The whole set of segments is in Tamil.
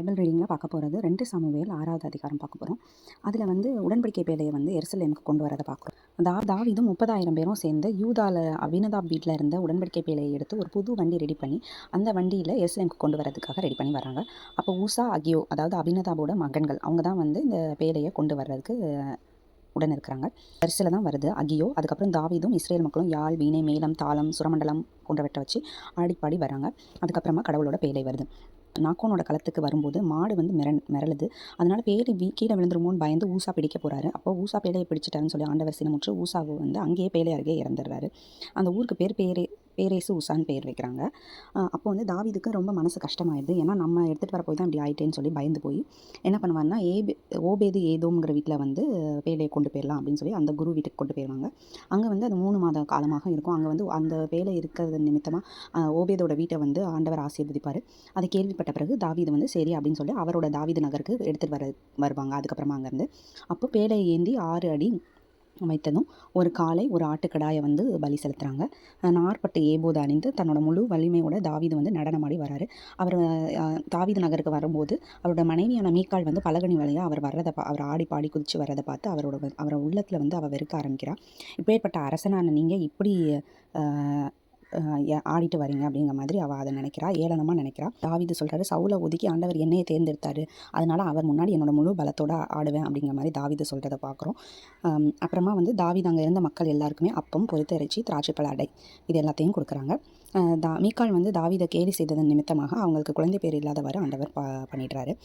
பைபிள் ரீடிங்கில் பார்க்க போகிறது 2 சாமுவேல் 6வது அதிகாரம் பார்க்க போகிறோம். அதில் வந்து உடன்படிக்கை பேழையை வந்து எருசலேமுக்கு கொண்டு வரதை பார்க்குறோம். தாவீதும் 30,000 பேரும் சேர்ந்து யூதாவில் அபினதாப் வீட்டில் இருந்த உடன்படிக்கை பேழையை எடுத்து ஒரு புது வண்டி ரெடி பண்ணி அந்த வண்டியில் எருசலேமுக்கு கொண்டு வரதுக்காக ரெடி பண்ணி வராங்க. அப்போ ஊசா அகியோ, அதாவது அபினதாபோட மகன்கள், அவங்க தான் வந்து இந்த பேழையை கொண்டு வர்றதுக்கு உடன் இருக்கிறாங்க. வரிசையில் தான் வருது அகியோ. அதுக்கப்புறம் தாவீதும் இஸ்ரேல் மக்களும் யாழ், வீணை, மேளம், தாளம், சுரமண்டலம் போன்றவற்றை வச்சு ஆடிப்பாடி வராங்க. அதுக்கப்புறமா கடவுளோட பேழை வருது. நாக்கோனோட களத்துக்கு வரும்போது மாடு வந்து மிரளுது. அதனால பேழை கீழே விழுந்துருமோன்னு பயந்து ஊசா பிடிக்க போறாரு. அப்போ ஊசா பேழையை பிடிச்சிட்டாருன்னு சொல்லி ஆண்டவர் சினமுற்று ஊசாவை வந்து அங்கேயே பேழை அருகே இறந்துடுறாரு. அந்த ஊருக்கு பேரேசு ஊசான்னு பேர் வைக்கிறாங்க. அப்போ வந்து தாவீதுக்கு ரொம்ப மனசு கஷ்டமாயிடுது. ஏன்னா நம்ம எடுத்துகிட்டு வர போய் தான் இப்படி ஆயிட்டேன்னு சொல்லி பயந்து போய் என்ன பண்ணுவாருன்னா ஓபேது ஏதோங்கிற வீட்டில் வந்து பேழையை கொண்டு போயிடலாம் அப்படின்னு சொல்லி அந்த குரு வீட்டுக்கு கொண்டு போயிடுவாங்க. அங்கே வந்து அது 3 மாத காலமாக இருக்கும். அங்கே வந்து அந்த பேழை இருக்கிறது நிமித்தமாக ஓபேதோட வீட்டை வந்து ஆண்டவர் ஆசீர்வதிப்பார். அதை கேள்விப்பட்ட பிறகு தாவீது வந்து சரி அப்படின்னு சொல்லி அவரோட தாவீது நகருக்கு எடுத்துகிட்டு வருவாங்க. அதுக்கப்புறமா அங்கேருந்து அப்போ பேழை ஏந்தி 6 அடி வைத்ததும் ஒரு காளை, ஒரு ஆட்டுக்கடாயை வந்து பலி செலுத்துகிறாங்க. நார்பட்டு ஏபோது அணிந்து தன்னோட முழு வலிமையோட தாவீது வந்து நடனமாடி வராரு. அவர் தாவீது நகருக்கு வரும்போது அவரோட மனைவியான மீக்காள் வந்து பலகனி வழியாக அவர் ஆடி பாடி குதித்து வரதை பார்த்து அவரை உள்ளத்தில் வந்து அவள் வெறுக்க ஆரம்பிக்கிறாள். இப்பேற்பட்ட அரசனான நீங்கள் இப்படி ஆடிட்டு வரீங்க அப்படிங்கிற மாதிரி அவள் அதை நினைக்கிறா, ஏளனமாக நினைக்கிறா. தாவீது சொல்கிறாரு, சவுலை ஒதுக்கி ஆண்டவர் என்னையை தேர்ந்தெடுத்தாரு, அதனால் அவர் முன்னாடி என்னோட முழு பலத்தோடு ஆடுவேன் அப்படிங்கிற மாதிரி தாவீது சொல்கிறத பார்க்குறோம். அப்புறமா வந்து தாவீது அங்கே இருந்த மக்கள் எல்லாருக்குமே அப்பம், பொரித்த இறைச்சி, திராட்சைப்பழ அடை இது எல்லாத்தையும் கொடுக்குறாங்க. மீக்காள் வந்து தாவீதை கேலி செய்ததன் நிமித்தமாக அவங்களுக்கு குழந்தை பேர் இல்லாதவாறு ஆண்டவர் பண்ணிடுறாரு.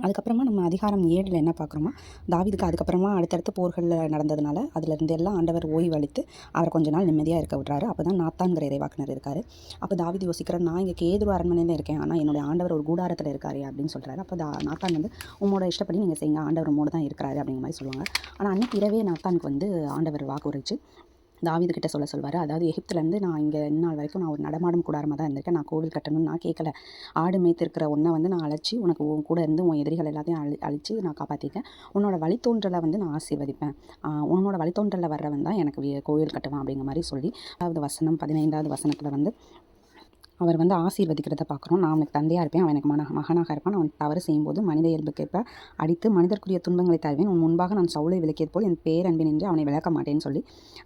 அதுக்கப்புறமா நம்ம அதிகாரம் 7 என்ன பார்க்குறோமா, தாவீதுக்கு அதுக்கப்புறமா அடுத்தடுத்த போர்களில் நடந்ததுனால அதுலேருந்து எல்லாம் ஆண்டவர் ஓய்வு அளித்து அவரை கொஞ்ச நாள் நிம்மதியாக இருக்க விட்றாரு. அப்போ தான் நாத்தான்கிற இறைவாக்கினர் இருக்கார். அப்போ தாவீது யோசிக்கிறார், நான் இங்கே கேதுரு அரண்மனையில் இருக்கேன், ஆனால் என்னுடைய ஆண்டவர் ஒரு கூடாரத்தில் இருக்காரு அப்படின்னு சொல்கிறாரு. அப்போ நாத்தான் வந்து உங்களோட இஷ்டப்படி நீங்கள் செய்யுங்க, ஆண்டவர் உங்களோட தான் இருக்கிறாரு அப்படிங்கிற மாதிரி சொல்லுவாங்க. ஆனால் அன்றைக்கி இரவே நாத்தானுக்கு வந்து ஆண்டவர் வாக்குறுதிச்சு தாவீது கிட்ட சொல்வார். அதாவது எகிப்துலேருந்து நான் இங்கே இந்நாள் வரைக்கும் நான் ஒரு நடமாடும் கூடாரமாக தான் இருந்திருக்கேன், நான் கோவில் கட்டணும்னு நான் கேட்கல. ஆடு மேய்த்திருக்கிற உன்னை வந்து நான் அழைச்சி உனக்கு உன் கூட இருந்து உன் எதிரிகள் எல்லாத்தையும் அழித்து நான் காப்பாற்றிருக்கேன். உன்னோட வழித்தோன்றலை வந்து நான் ஆசீர்வதிப்பேன். உன்னோட வழித்தோன்றலை வர்றவன் தான் எனக்கு கோவில் கட்டுவான் அப்படிங்கிற மாதிரி சொல்லி 15வது வசனத்தில் வந்து அவர் வந்து ஆசீர்வதிக்கிறத பார்க்குறோம். நான் அவனுக்கு தந்தையாக இருப்பேன், அவன் எனக்கு மகனாக இருப்பான். அவன் தவறு செய்யும்போது மனித இயல்புக்கேற்ப அடித்து மனிதர்க்குரிய துன்பங்களை தருவேன். உன் முன்பாக நான் சவுலை விலக்கியது போல் என் பேரன்பின் என்று அவனை விளக்க மாட்டேன்னு சொல்லி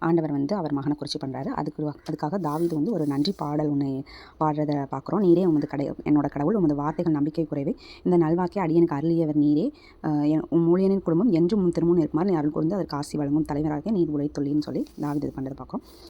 ஆண்டவர் வந்து அவர் மகனை குறித்து பண்ணுறாரு. அதுக்காக தாவீது வந்து ஒரு நன்றி பாடல் ஒன்று பாடுறதை பார்க்குறோம். நீரே என்னோட கடவுள், உமது வார்த்தைகள் நம்பிக்கை குறைவை, இந்த நல்வாக்கை அடியனுக்கு அருளியவர் நீரே, உன் ஊழியனின் குடும்பம் என்றும் திரும்பவும் இருக்குமாறு நீ அருள் கூர்ந்து அதற்கு ஆசி வழங்கும் தலைவராக நீர் உழைத்துள்ளின்னு சொல்லி தாவீது பண்ணுறதை பார்க்குறோம்.